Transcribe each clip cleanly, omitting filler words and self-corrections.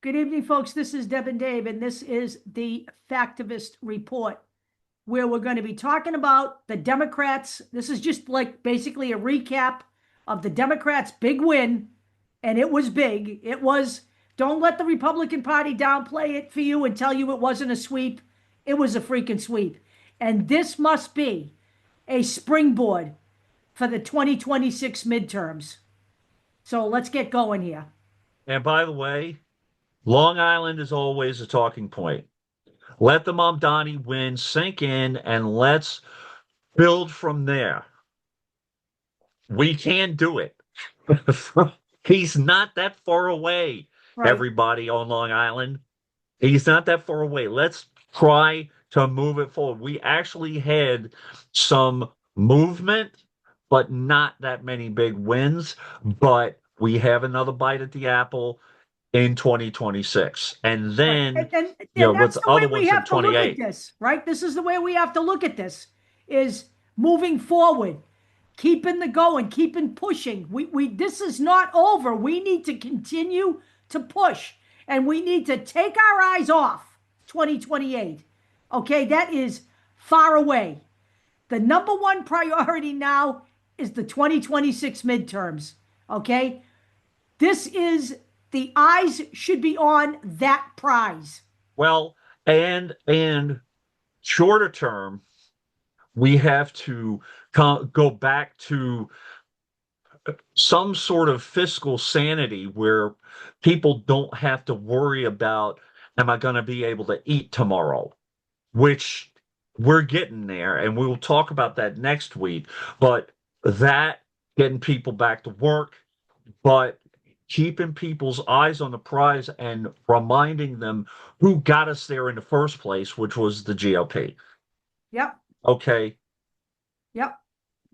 Good evening, folks. This is Deb and Dave, and this is the Factivist Report, where we're going to be talking about the Democrats. This is just like basically a recap of the Democrats' big win, and it was big. It was, don't let the Republican Party downplay it for you and tell you it wasn't a sweep. It was a freaking sweep. And this must be a springboard for the 2026 midterms. So let's get going here. And by the way, Long Island is always a talking point. Let the Mamdani win sink in and let's build from there. We can do it. He's not that far away, Right. everybody on Long Island. He's not that far away. Let's try to move it forward. We actually had some movement, but not that many big wins. But we have another bite at the apple in 2026. And then, That's with the way other we ones in have to look at 28. this, right? This is the way we have to look at this, is moving forward, keeping the going, keeping pushing. This is not over. We need to continue to push, and we need to take our eyes off 2028. Okay, that is far away. The number one priority now is the 2026 midterms. Okay, the eyes should be on that prize. Well, and shorter term, we have to go back to some sort of fiscal sanity where people don't have to worry about, am I going to be able to eat tomorrow? Which we're getting there, and we will talk about that next week. But that getting people back to work, but keeping people's eyes on the prize and reminding them who got us there in the first place, which was the GOP. Yep. Okay. Yep.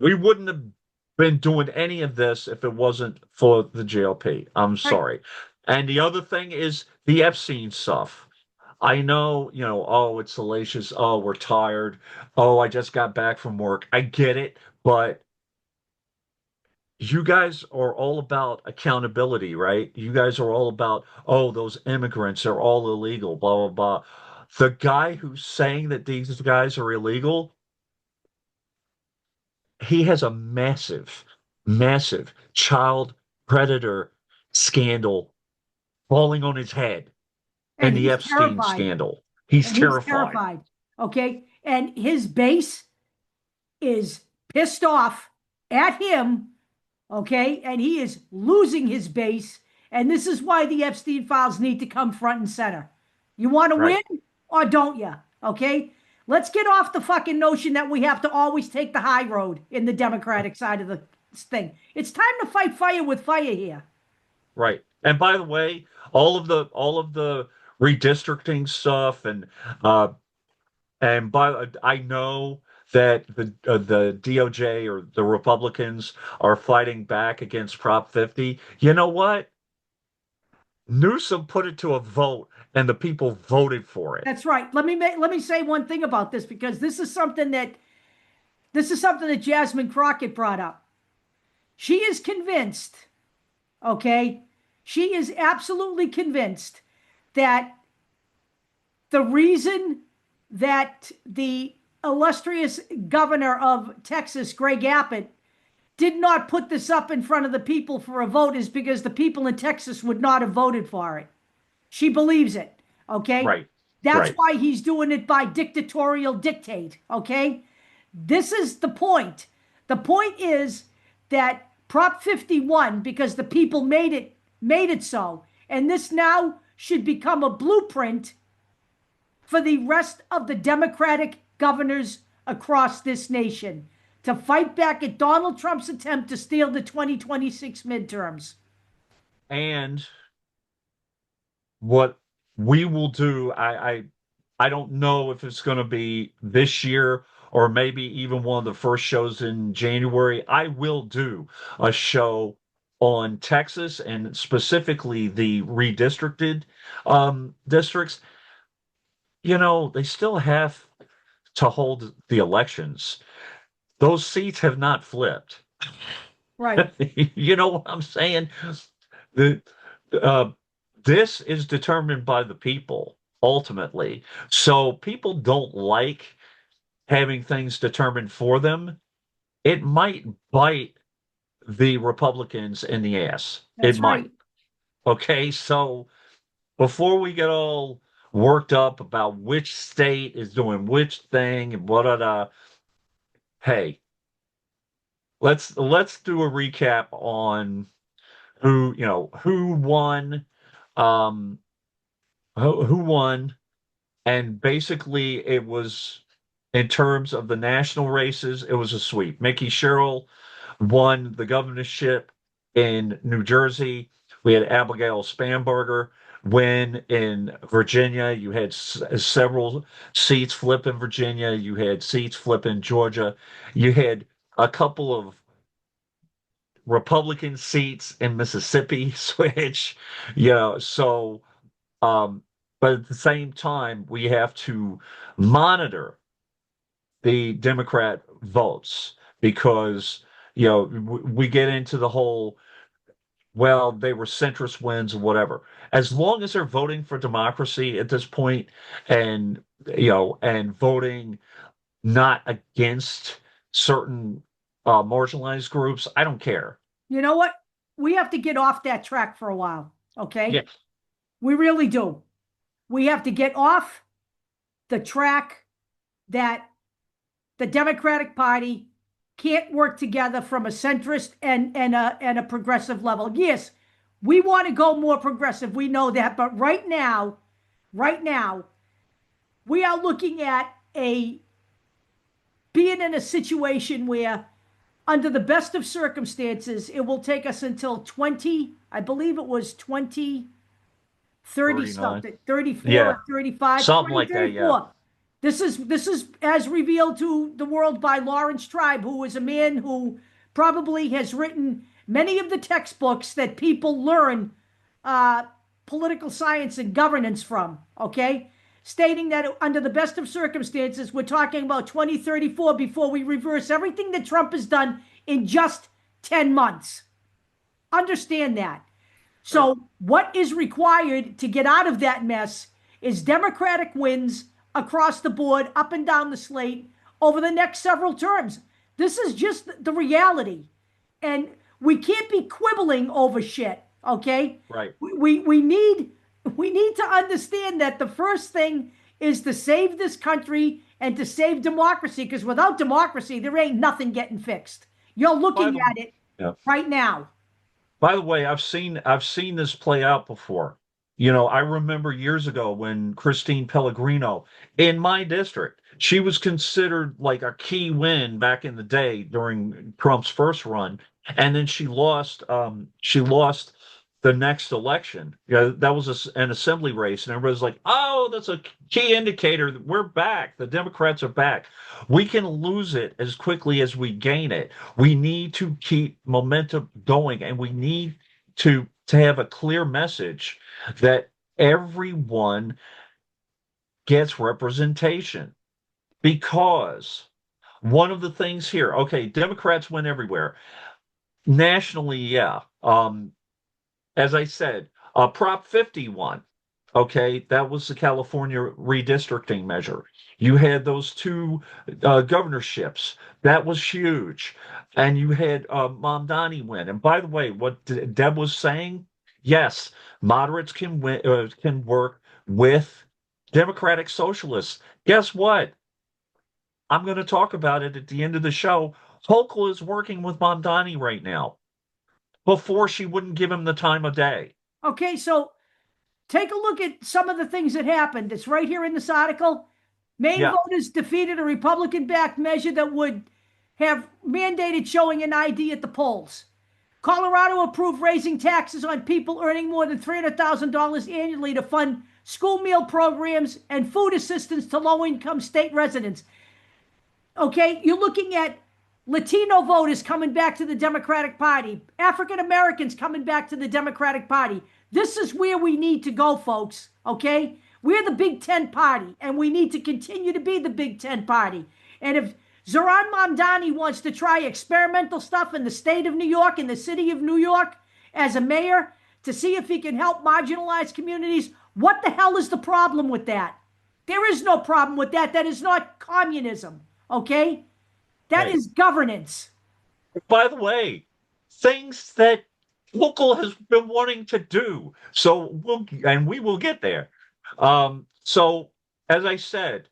We wouldn't have been doing any of this if it wasn't for the GOP. I'm Right. sorry. And the other thing is the Epstein stuff. I know, oh, it's salacious. Oh, we're tired. Oh, I just got back from work. I get it, but you guys are all about accountability, right? You guys are all about, oh, those immigrants are all illegal, blah, blah, blah. The guy who's saying that these guys are illegal, he has a massive, massive child predator scandal falling on his head And and the he's Epstein terrified. scandal. He's And he's terrified. terrified. Okay. And his base is pissed off at him. Okay. And he is losing his base. And this is why the Epstein files need to come front and center. You want to Right. win or don't you? Okay. Let's get off the fucking notion that we have to always take the high road in the Democratic side of the thing. It's time to fight fire with fire here. Right. And by the way, all of the redistricting stuff and by I know that the DOJ or the Republicans are fighting back against Prop 50. You know what? Newsom put it to a vote and the people voted for it. That's right. Let me say one thing about this, because this is something that Jasmine Crockett brought up. She is convinced, okay? She is absolutely convinced that the reason that the illustrious governor of Texas, Greg Abbott, did not put this up in front of the people for a vote is because the people in Texas would not have voted for it. She believes it, okay? Right. That's Right. why he's doing it by dictatorial dictate, okay? This is the point. The point is that Prop 51, because the people made it so, and this now should become a blueprint for the rest of the Democratic governors across this nation to fight back at Donald Trump's attempt to steal the 2026 midterms. And what we will do, I don't know if it's going to be this year or maybe even one of the first shows in January. I will do a show on Texas and specifically the redistricted districts. They still have to hold the elections. Those seats have not flipped. Right. You know what I'm saying? The uh, This is determined by the people ultimately. So people don't like having things determined for them. It might bite the Republicans in the ass. It That's might. right. Okay, so before we get all worked up about which state is doing which thing and blah, blah, blah, hey, let's do a recap on who won, um, who won, and basically it was in terms of the national races, it was a sweep. Mickey Sherrill won the governorship in New Jersey. We had Abigail Spanberger win in Virginia. You had several seats flip in Virginia. You had seats flip in Georgia. You had a couple of Republican seats in Mississippi switch. So um, but at the same time, we have to monitor the Democrat votes because we get into the whole, well, they were centrist wins or whatever. As long as they're voting for democracy at this point, and and voting not against certain marginalized groups, I don't care. You know what? We have to get off that track for a while. Okay. Yeah, We really do. We have to get off the track that the Democratic Party can't work together from a centrist and a progressive level. Yes, we want to go more progressive. We know that, but right now, we are looking at a being in a situation where, under the best of circumstances, it will take us until 20, I believe it was 2030 39. something, 34 Yeah, or 35, something like that. Yeah. 2034. This is as revealed to the world by Lawrence Tribe, who is a man who probably has written many of the textbooks that people learn uh, political science and governance from. Okay, stating that under the best of circumstances, we're talking about 2034 before we reverse everything that Trump has done in just 10 months. Understand that. Right. So, what is required to get out of that mess is Democratic wins across the board, up and down the slate over the next several terms. This is just the reality. And we can't be quibbling over shit, okay? Right. We need to understand that the first thing is to save this country and to save democracy, because without democracy, there ain't nothing getting fixed. You're By looking the at it yeah. right now. By the way, I've seen this play out before. I remember years ago when Christine Pellegrino in my district, she was considered like a key win back in the day during Trump's first run, and then she lost the next election. That was an assembly race, and everybody's like, "Oh, that's a key indicator that we're back. The Democrats are back." We can lose it as quickly as we gain it. We need to keep momentum going, and we need to have a clear message that everyone gets representation. Because one of the things here, okay, Democrats win everywhere. Nationally, yeah. As I said, Prop 51. Okay, that was the California redistricting measure. You had those two governorships. That was huge. And you had Mamdani win. And by the way, what Deb was saying, yes, moderates can work with Democratic socialists. Guess what? I'm going to talk about it at the end of the show. Hochul is working with Mamdani right now. Before, she wouldn't give him the time of day. Okay, so take a look at some of the things that happened. It's right here in this article. Maine Yeah. voters defeated a Republican backed measure that would have mandated showing an ID at the polls. Colorado approved raising taxes on people earning more than $300,000 annually to fund school meal programs and food assistance to low income state residents. Okay, you're looking at Latino voters coming back to the Democratic Party, African Americans coming back to the Democratic Party. This is where we need to go, folks. Okay, we're the Big Ten party, and we need to continue to be the Big Ten party. And if Zoran Mamdani wants to try experimental stuff in the state of New York, in the city of New York, as a mayor, to see if he can help marginalized communities. What the hell is the problem with that? There is no problem with that. That is not communism, okay? That Hey, is governance. by the way, things that local has been wanting to do. So we will get there. So as I said,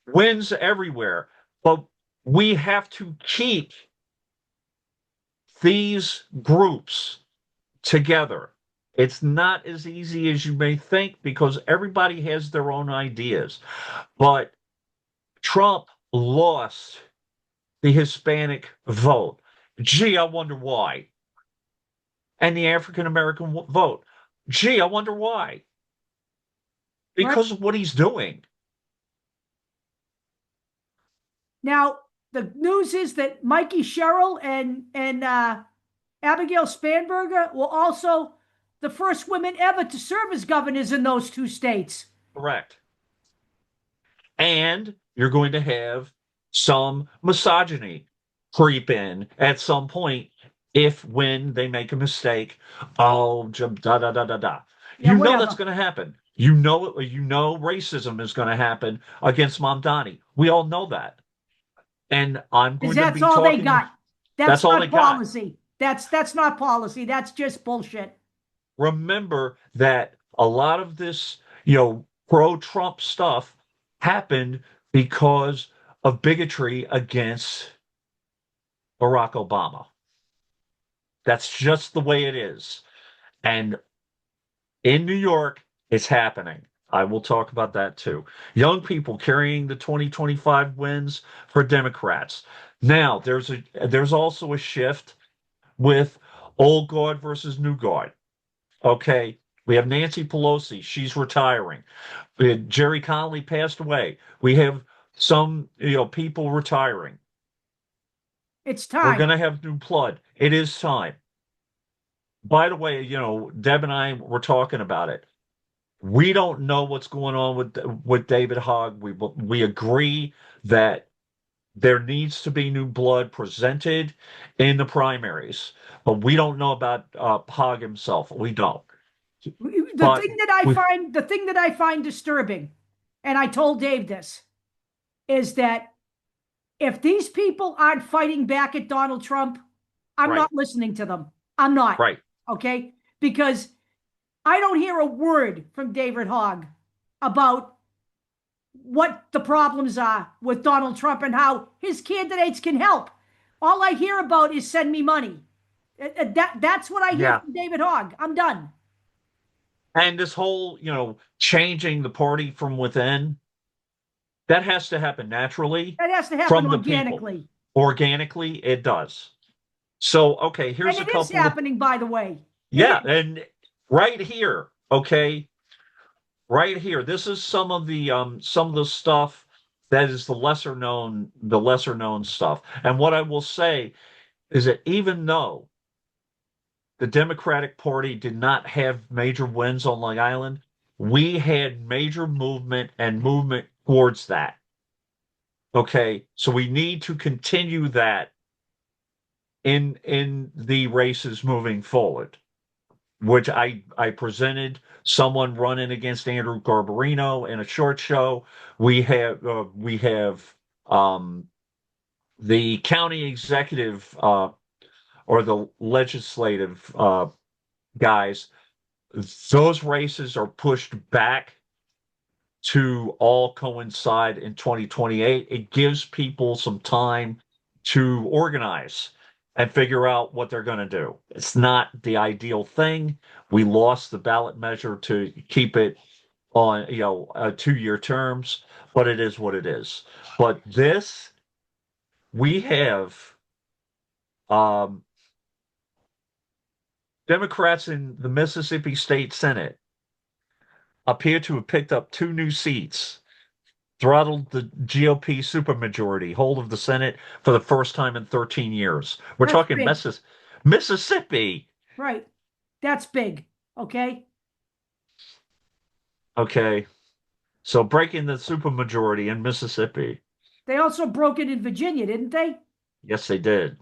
wins everywhere, but we have to keep these groups together. It's not as easy as you may think because everybody has their own ideas. But Trump lost the Hispanic vote. Gee, I wonder why. And the African American vote. Gee, I wonder why. Right Because of what he's doing. now, the news is that Mikey Sherrill and Abigail Spanberger were also the first women ever to serve as governors in those two states. Correct. And you're going to have some misogyny creep in at some point if when they make a mistake. Oh, da da da da da. Yeah, You know that's whatever. going to happen. You know racism is going to happen against Mamdani. We all know that. And I'm Because going to that's be all they talking. got. That's That's all they not got. policy. That's not policy. That's just bullshit. Remember that a lot of this, pro-Trump stuff happened because of bigotry against Barack Obama. That's just the way it is. And in New York, it's happening. I will talk about that too. Young people carrying the 2025 wins for Democrats. Now, there's also a shift with old guard versus new guard. Okay, we have Nancy Pelosi, she's retiring. Jerry Connolly passed away. We have some, people retiring. It's We're time. going to have new blood. It is time. By the way, Deb and I were talking about it. We don't know what's going on with David Hogg. We agree that there needs to be new blood presented in the primaries, but we don't know about Hogg himself. We don't. But we The thing that I find disturbing, and I told Dave this, is that if these people aren't fighting back at Donald Trump, I'm right, not listening to them. I'm not. right. Okay? Because I don't hear a word from David Hogg about what the problems are with Donald Trump and how his candidates can help. All I hear about is send me money. That's what I hear Yeah. from David Hogg. I'm done. And this whole, changing the party from within, that has to happen naturally That has to happen from the people. organically. Organically, it does. So, okay, And here's a it is couple of, happening, by the way. It yeah, is. and right here, okay, right here. This is some of the stuff that is the lesser known stuff. And what I will say is that even though the Democratic Party did not have major wins on Long Island, we had major movement towards that. Okay, so we need to continue that in the races moving forward, which I presented someone running against Andrew Garbarino in a short show. We have the county executive or the legislative guys. Those races are pushed back to all coincide in 2028. It gives people some time to organize and figure out what they're going to do. It's not the ideal thing. We lost the ballot measure to keep it on, 2-year terms, but it is what it is. But this, we have um, Democrats in the Mississippi State Senate appear to have picked up 2 new seats, throttled the GOP supermajority, hold of the Senate for the first time in 13 years. We're That's talking big. Mississippi. Right. That's big. Okay. Okay. So breaking the supermajority in Mississippi. They also broke it in Virginia, didn't they? Yes, they did.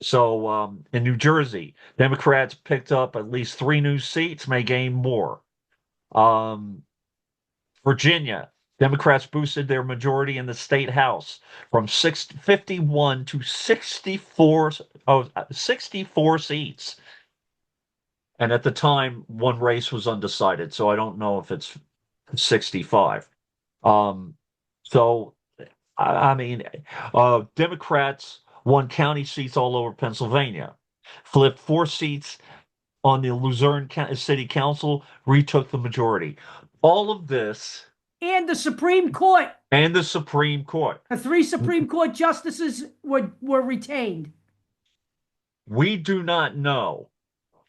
In New Jersey, Democrats picked up at least three new seats, may gain more. Um, Virginia, Democrats boosted their majority in the state house from 51 to 64, 64 seats. And at the time, one race was undecided, so I don't know if it's 65. Um, so, I mean, Democrats won county seats all over Pennsylvania, flipped four seats on the Luzerne City Council, retook the majority. All of this And the Supreme Court, and the Supreme Court. the three Supreme Court justices were retained. We do not know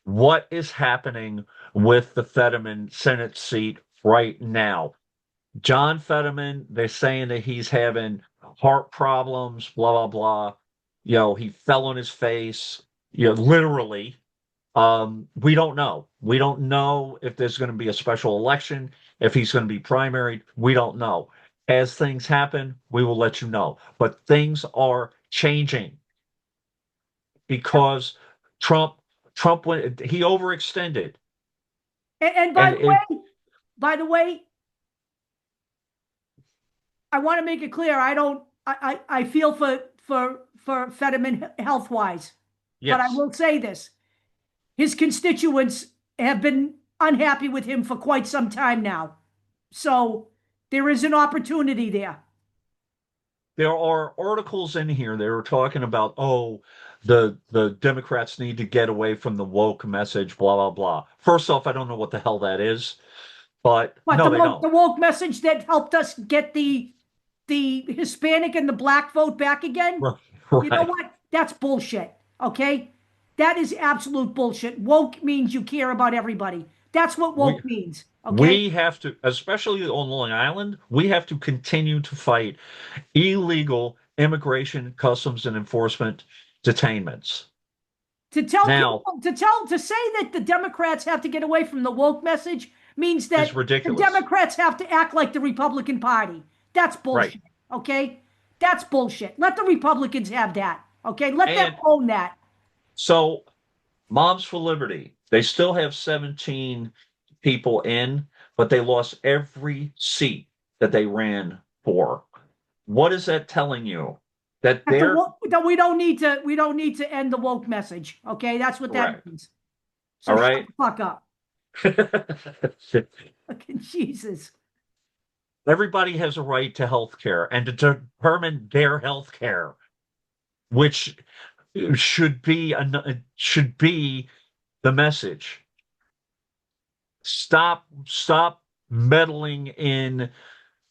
what is happening with the Fetterman Senate seat right now. John Fetterman, they're saying that he's having heart problems, blah, blah, blah. He fell on his face, literally. We don't know. We don't know if there's going to be a special election, if he's going to be primaried. We don't know. As things happen, we will let you know. But things are changing because Trump went, he overextended. And by the way, I want to make it clear. I feel for Fetterman health wise, but I Yes, will say this: his constituents have been unhappy with him for quite some time now. So there is an opportunity there. there are articles in here that are talking about, oh, the Democrats need to get away from the woke message, blah, blah, blah. First off, I don't know what the hell that is, but But no, they don't. the woke message that helped us get the Hispanic and the black vote back again. You know Right. what? That's bullshit. Okay? That is absolute bullshit. Woke means you care about everybody. That's what We woke means. Okay? we have to, especially on Long Island, we have to continue to fight illegal immigration, customs, and enforcement detainments. To tell Now, people, to say that the Democrats have to get away from the woke message means is that the ridiculous. Democrats have to act like the Republican Party. That's Right. bullshit. Okay? That's bullshit. Let the Republicans have that. Okay? Let them And own that. so Moms for Liberty, they still have 17 people in, but they lost every seat that they ran for. What is that telling you? That That the they're that we don't need to end the woke message. Okay? That's what that correct. means. All So shut right. the fuck up. Fucking Jesus. Everybody has a right to health care and to determine their health care, which should be the message. Stop meddling in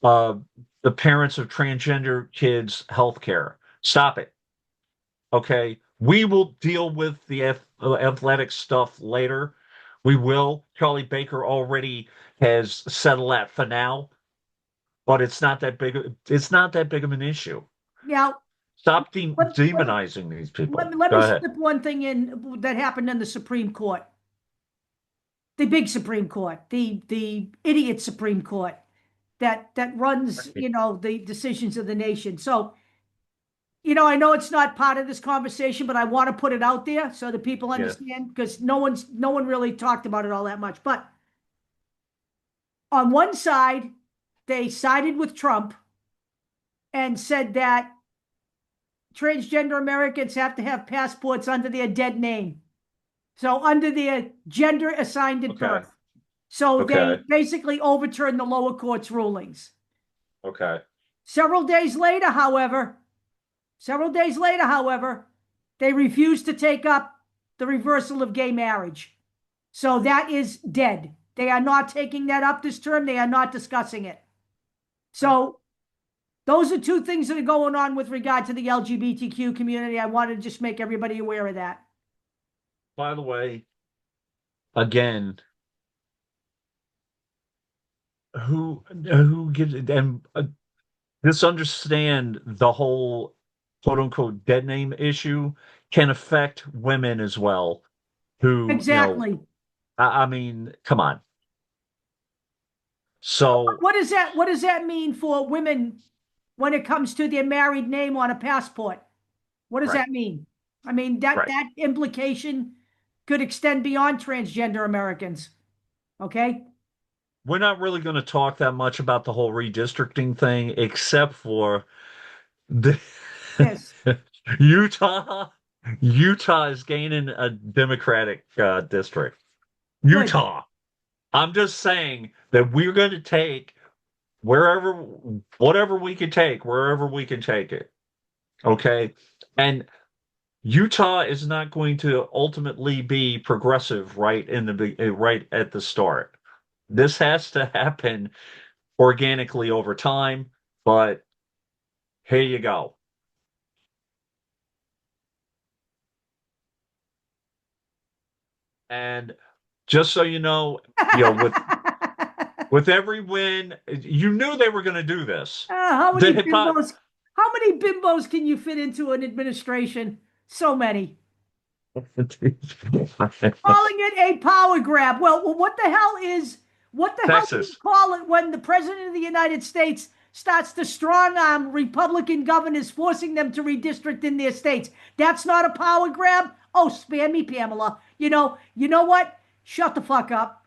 uh, the parents of transgender kids' health care. Stop it. Okay. We will deal with the athletic stuff later. We will. Charlie Baker already has settled that for now, but it's not that big. It's not that big of an issue. Now, Stop let, let, demonizing these people. let Go me ahead. slip one thing in that happened in the Supreme Court. The big Supreme Court, the idiot Supreme Court that runs, the decisions of the nation. So, I know it's not part of this conversation, but I want to put it out there so that people Yeah. understand because no one really talked about it all that much. But on one side, they sided with Trump and said that transgender Americans have to have passports under their dead name. So under their gender assigned at Okay. birth. So they Okay. basically overturned the lower court's rulings. Okay. Several days later, however, they refused to take up the reversal of gay marriage. So that is dead. They are not taking that up this term. They are not discussing it. So those are two things that are going on with regard to the LGBTQ community. I wanted to just make everybody aware of that. By the way, again, who gives and misunderstand the whole quote unquote dead name issue can affect women as well. Who, Exactly. I mean, come on. So What does that mean for women when it comes to their married name on a passport? What does right. that mean? I mean, that Right. that implication could extend beyond transgender Americans. Okay? We're not really going to talk that much about the whole redistricting thing, except for the Yes. Utah. Utah is gaining a Democratic district. Good. Utah. I'm just saying that we're going to take wherever, whatever we can take, wherever we can take it. Okay. And Utah is not going to ultimately be progressive right at the start. This has to happen organically over time, but here you go. And just so you know, with every win, you knew they were going to do this. How The many hypo bimbos? How many bimbos can you fit into an administration? So many. Calling it a power grab. Well, what the hell do you Texas. call it when the president of the United States starts to strong arm Republican governors, forcing them to redistrict in their states? That's not a power grab. Oh, spare me, Pamela. You know what? Shut the fuck up.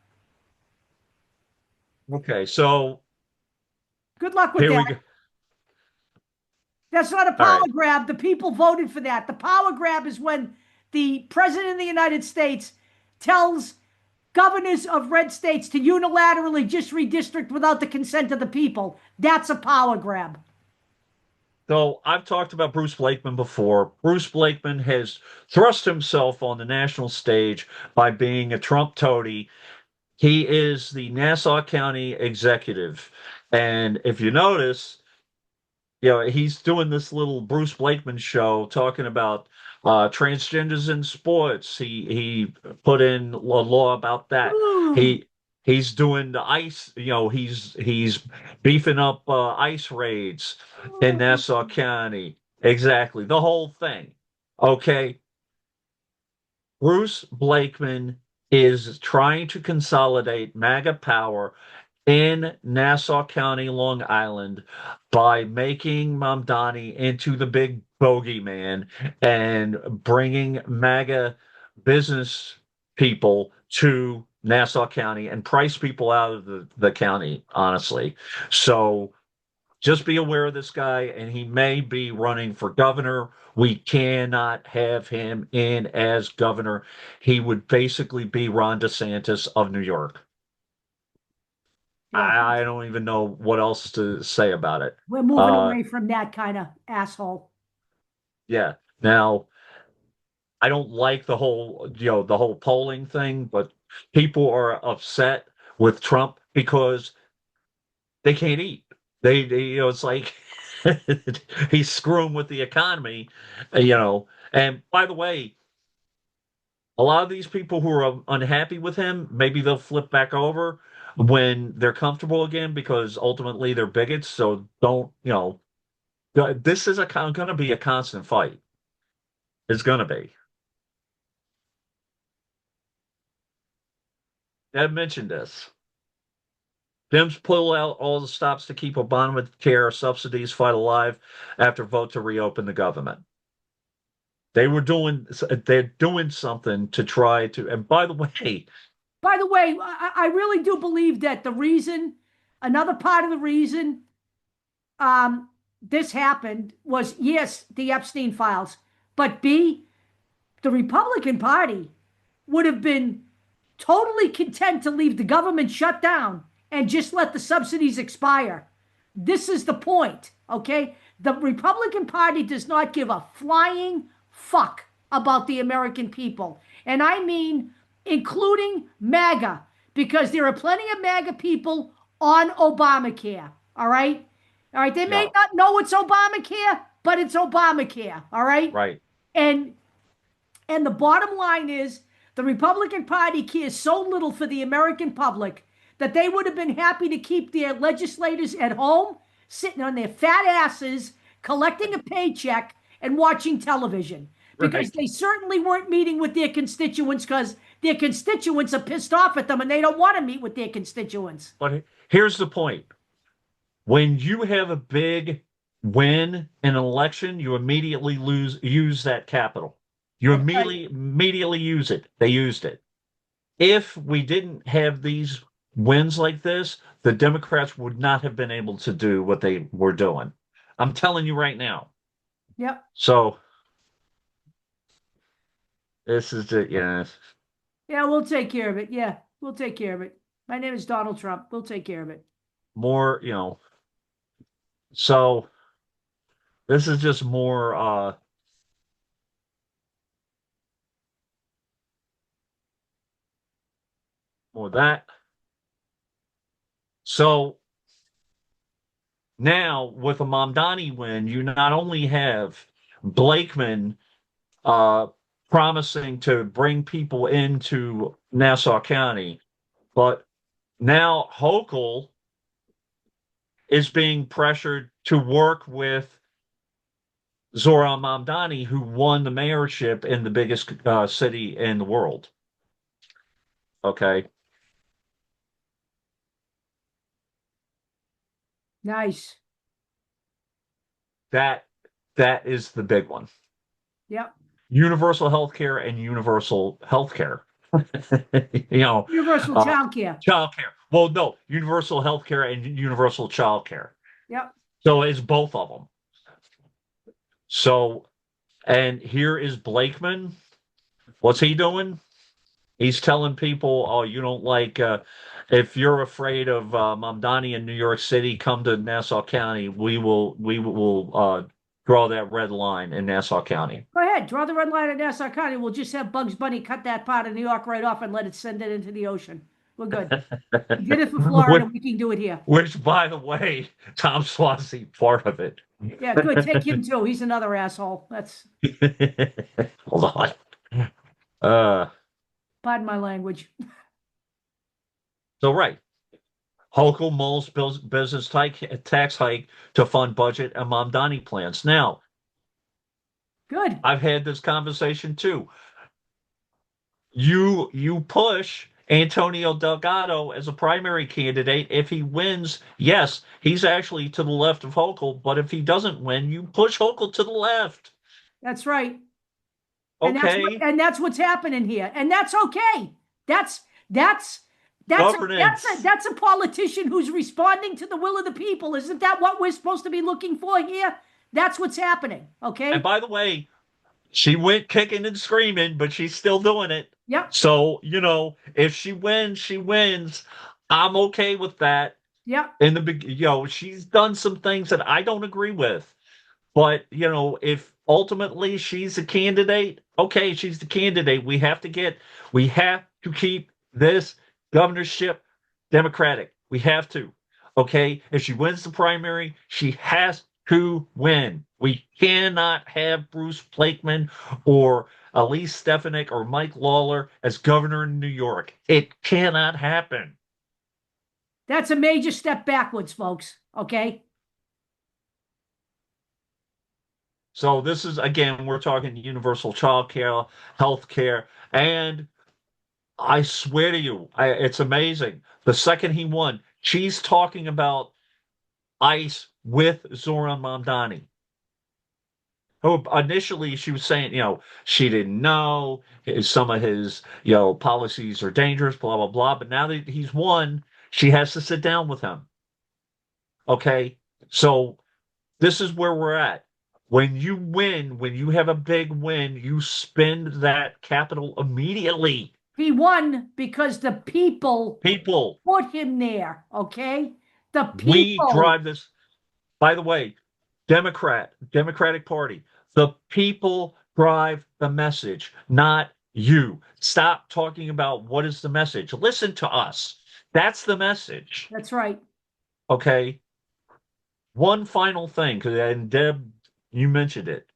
Okay, so Good luck with here that. we go. That's not a All power right. grab. The people voted for that. The power grab is when the president of the United States tells governors of red states to unilaterally just redistrict without the consent of the people. That's a power grab. So I've talked about Bruce Blakeman before. Bruce Blakeman has thrust himself on the national stage by being a Trump toady. He is the Nassau County executive. And if you notice, he's doing this little Bruce Blakeman show talking about transgenders in sports. He put in a law about that. Ooh. He's doing the ice. He's beefing up ice raids in Nassau County. Exactly, the whole thing. Okay, Bruce Blakeman is trying to consolidate MAGA power in Nassau County, Long Island, by making Mamdani into the big bogeyman and bringing MAGA business people to Nassau County and price people out of the county, honestly. So just be aware of this guy, and he may be running for governor. We cannot have him in as governor. He would basically be Ron DeSantis of New York. Yeah, I don't even know what else to say about it. we're moving Uh, away from that kind of asshole. yeah. Now, I don't like the whole polling thing, but people are upset with Trump because they can't eat. It's like he's screwing with the economy, And by the way, a lot of these people who are unhappy with him, maybe they'll flip back over when they're comfortable again because ultimately they're bigots. So don't, this is going to be a constant fight. It's going to be. Ed mentioned this. Dems pull out all the stops to keep Obamacare subsidies fight alive after vote to reopen the government. They're doing something to try to, and By the way, I really do believe that another part of the reason this happened was, yes, the Epstein files, but B, the Republican Party would have been totally content to leave the government shut down and just let the subsidies expire. This is the point, okay? The Republican Party does not give a flying fuck about the American people. And I mean, including MAGA, because there are plenty of MAGA people on Obamacare, all right? All right, they may yeah, not know it's Obamacare, but it's Obamacare, all right? right. And and the bottom line is the Republican Party cares so little for the American public that they would have been happy to keep their legislators at home, sitting on their fat asses, collecting a paycheck and watching television. Because Right. they certainly weren't meeting with their constituents because their constituents are pissed off at them and they don't want to meet with their constituents. But here's the point. When you have a big win in an election, you immediately use that capital. You That's right. immediately use it. They used it. If we didn't have these wins like this, the Democrats would not have been able to do what they were doing. I'm telling you right now. Yep. So this is it. Yeah, Yeah, we'll take care of it. Yeah, we'll take care of it. My name is Donald Trump. We'll take care of it. more. So this is just more that. So now with a Mamdani win, you not only have Blakeman uh, promising to bring people into Nassau County, but now Hochul is being pressured to work with Zoran Mamdani, who won the mayorship in the biggest city in the world. Okay, Nice. that that is the big one. Yep. Universal health care and universal health care. you know, Universal uh, child care. child care. Well, no, universal health care and universal child care. Yep. So it's both of them. So, and here is Blakeman. What's he doing? He's telling people, "Oh, you don't like if you're afraid of Mamdani in New York City, come to Nassau County. We will draw that red line in Nassau County." Go ahead. Draw the red line in Nassau County. We'll just have Bugs Bunny cut that part of New York right off and let it send it into the ocean. We're good. We did it for which, Florida. We can do it here. which, by the way, Tom Swazi part of it. Yeah, good. Take him too. He's another asshole. That's, Hold on. Uh, pardon my language. so right. Hochul mulls business tax hike to fund budget and Mamdani plans. Now, Good. I've had this conversation too. You push Antonio Delgado as a primary candidate. If he wins, yes, he's actually to the left of Hochul. But if he doesn't win, you push Hochul to the left. That's right. Okay, And that's what's happening here. And that's okay. That's that's governance. that's a politician who's responding to the will of the people. Isn't that what we're supposed to be looking for here? That's what's happening. And Okay? by the way, she went kicking and screaming, but she's still doing it. Yep. So, if she wins, she wins. I'm okay with that. Yep. In the she's done some things that I don't agree with. But, if ultimately she's a candidate, okay, she's the candidate. We have to keep this governorship Democratic. We have to. Okay. If she wins the primary, she has to win. We cannot have Bruce Blakeman or Elise Stefanik or Mike Lawler as governor in New York. It cannot happen. That's a major step backwards, folks. Okay? So this is again, we're talking universal child care, health care, and I swear to you, it's amazing. The second he won, she's talking about ICE with Zoran Mamdani. Who initially she was saying, she didn't know some of his, policies are dangerous, blah, blah, blah. But now that he's won, she has to sit down with him. Okay. So this is where we're at. When you win, when you have a big win, you spend that capital immediately. He won because the people People, put him there. Okay? The we people. drive this. By the way, Democratic Party, the people drive the message, not you. Stop talking about what is the message. Listen to us. That's the message. That's right. Okay. One final thing, and Deb, you mentioned it.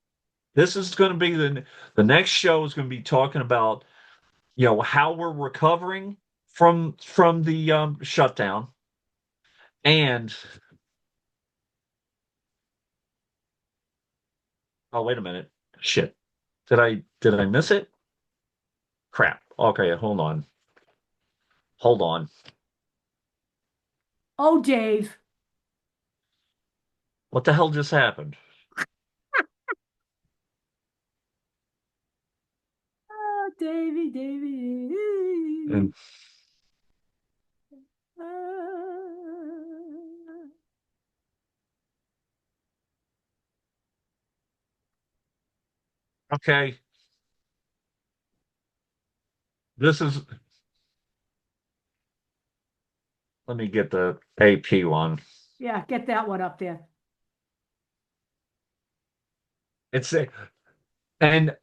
This is going to be the next show is going to be talking about how we're recovering from the shutdown, and oh, wait a minute, shit, did I miss it? Crap. Okay, hold on. Oh, Dave. What the hell just happened? Davy, Davy. And okay, this is, let me get the AP one. Yeah, get that one up there. It's a, and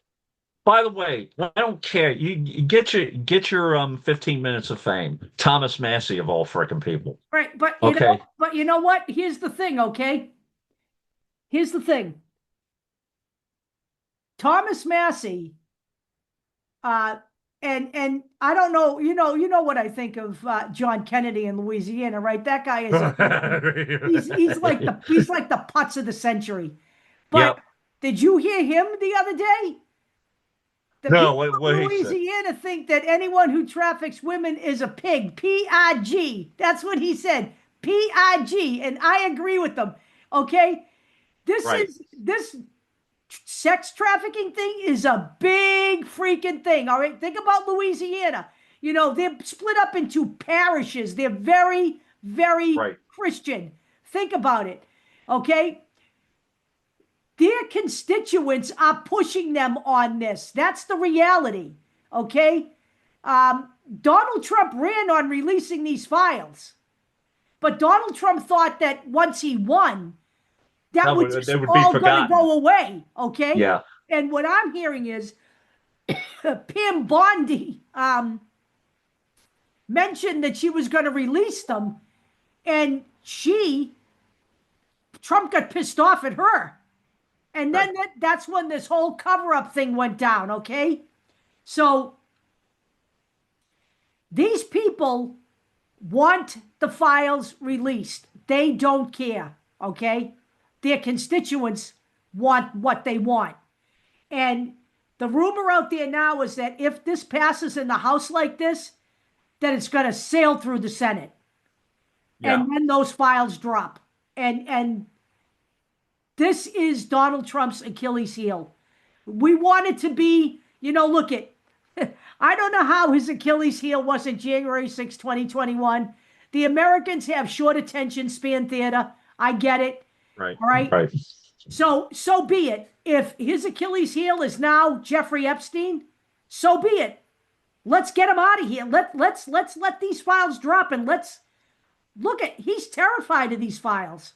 by the way, I don't care. You get your 15 minutes of fame. Thomas Massey of all frickin' people. Right, Okay. but you know what? Here's the thing, okay? Here's the thing. Thomas Massey, uh, and I don't know, you know what I think of John Kennedy in Louisiana, right? That guy is a he's like the putz of the century. But Yep. did you hear him the other day? The No, people what of he said. Louisiana think that anyone who traffics women is a pig. P-I-G. That's what he said. P-I-G. And I agree with them. Okay. Right. This sex trafficking thing is a big freaking thing. All right. Think about Louisiana. They're split up into parishes. They're very, very Right. Christian. Think about it. Okay. Their constituents are pushing them on this. That's the reality. Okay. Donald Trump ran on releasing these files, but Donald Trump thought that once he won, that was just They would be all going to forgotten. go away. Okay. Yeah. And what I'm hearing is Pam Bondi mentioned that she was going to release them, and Trump got pissed off at her. And then Right. that's when this whole cover up thing went down. Okay. So these people want the files released. They don't care. Okay. Their constituents want what they want. And the rumor out there now is that if this passes in the House like this, that it's going to sail through the Senate. Yeah. And then those files drop. And this is Donald Trump's Achilles heel. We want it to be, look at, I don't know how his Achilles heel wasn't January 6, 2021. The Americans have short attention span theater. I get it. Right. All right. Right. So be it. If his Achilles heel is now Jeffrey Epstein, so be it. Let's get him out of here. Let's let these files drop, and let's look at, he's terrified of these files.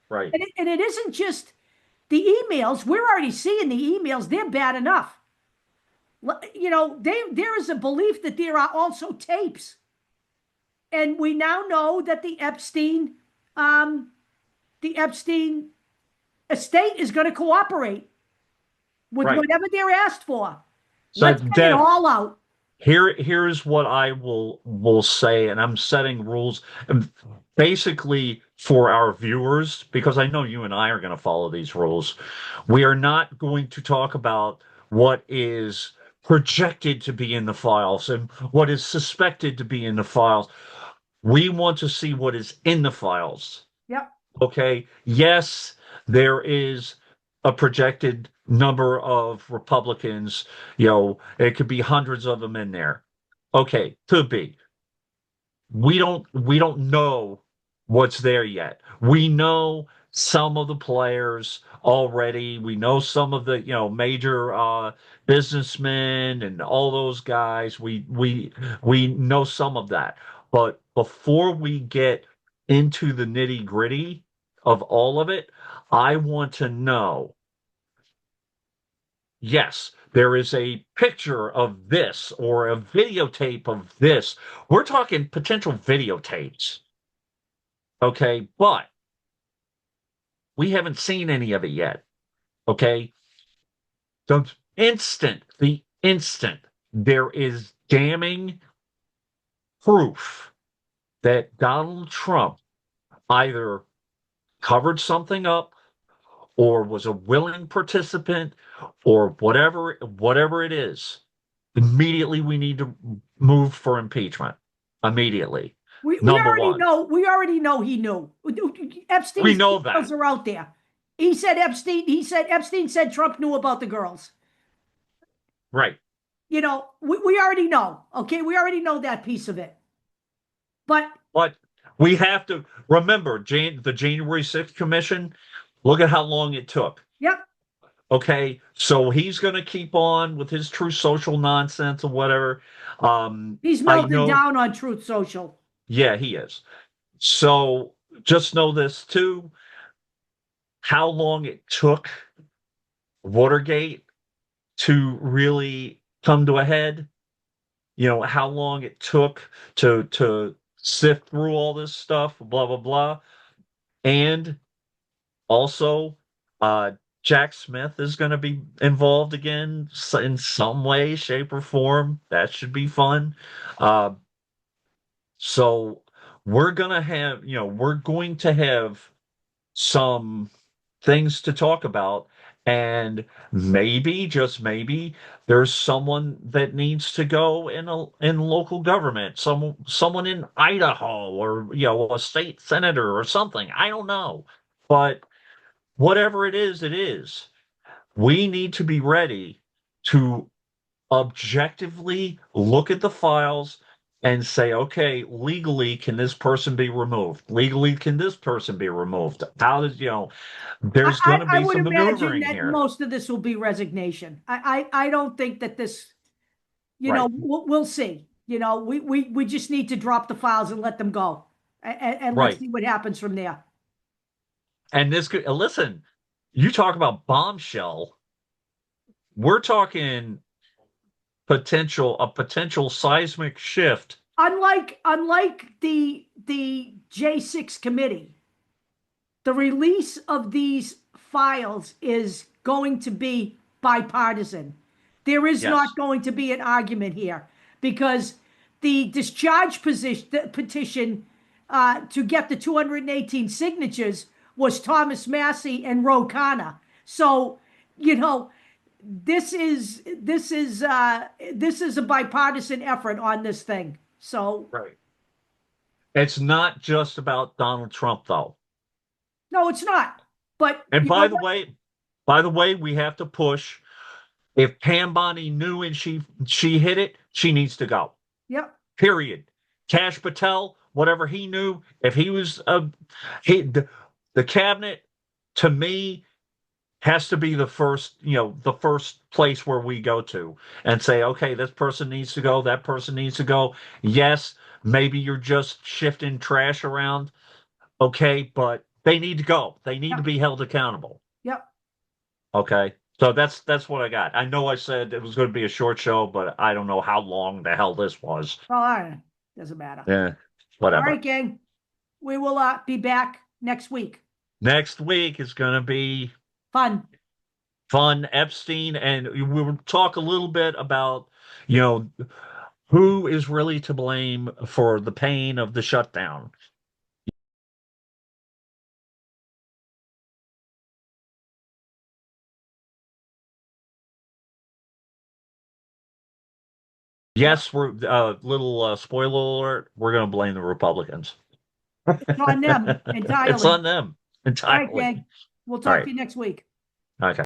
Right. And it isn't just the emails. We're already seeing the emails. They're bad enough. There is a belief that there are also tapes. And we now know that the Epstein estate is going to cooperate with Right. whatever they're asked for. So Let's get it Deb, all out. here's what I will say, and I'm setting rules basically for our viewers, because I know you and I are going to follow these rules. We are not going to talk about what is projected to be in the files and what is suspected to be in the files. We want to see what is in the files. Yep. Okay. Yes, there is a projected number of Republicans. It could be hundreds of them in there. Okay, could be. We don't know what's there yet. We know some of the players already. We know some of the, major businessmen and all those guys. We know some of that. But before we get into the nitty-gritty of all of it, I want to know, yes, there is a picture of this or a videotape of this. We're talking potential videotapes. Okay, but we haven't seen any of it yet. Okay. The instant there is damning proof that Donald Trump either covered something up or was a willing participant or whatever it is, immediately we need to move for impeachment. Immediately. We Number already one. know. We already know he knew. We Epstein's know details that. are out there. He said Epstein said Trump knew about the girls. Right. we already know, okay? We already know that piece of it. But But we have to remember the January 6th commission, look at how long it took. yep, Okay, so he's going to keep on with his true social nonsense or whatever. he's I melting know, down on Truth Social. yeah, he is. So just know this too, how long it took Watergate to really come to a head, how long it took to sift through all this stuff, blah blah blah. And also, Jack Smith is going to be involved again in some way, shape, or form. That should be fun. Uh, so we're going to have some things to talk about, and maybe, just maybe, there's someone that needs to go in local government, someone in Idaho, or a state senator or something. I don't know, but whatever it is, it is. We need to be ready to objectively look at the files and say, okay, legally, can this person be removed? Legally, can this person be removed? How does, there's going to I be would some imagine maneuvering that here. most of this will be resignation. I don't think that this, Right, we'll see. We just need to drop the files and let them go. And let's right. see what happens from there. And this could, listen, you talk about bombshell. We're talking a potential seismic shift. Unlike the J6 committee, the release of these files is going to be bipartisan. There is not Yes, going to be an argument here because the discharge petition to get the 218 signatures was Thomas Massey and Ro Khanna. So, you know, this is a bipartisan effort on this thing. So, right. It's not just about Donald Trump, though. no, it's not. But And you know by the way, we have to push. If Pam Bondi knew and she hit it, she needs to go. yep, Period. Cash Patel, whatever he knew, if he was he the cabinet, to me, has to be the first place where we go to and say, okay, this person needs to go, that person needs to go. Yes, maybe you're just shifting trash around, okay, but they need to go. They need to yep, be held accountable. yep. Okay. So that's what I got. I know I said it was going to be a short show, but I don't know how long the hell this was. Well, all right. Doesn't matter. Yeah, All whatever. right, gang. We will be back next week. Next week is going to be Fun. fun. Epstein, and we will talk a little bit about, you know, who is really to blame for the pain of the shutdown. Yes, we're little spoiler alert. We're going to blame the Republicans. It's on them It's entirely. on them All right, entirely. gang. We'll All talk to right. you next week. Okay.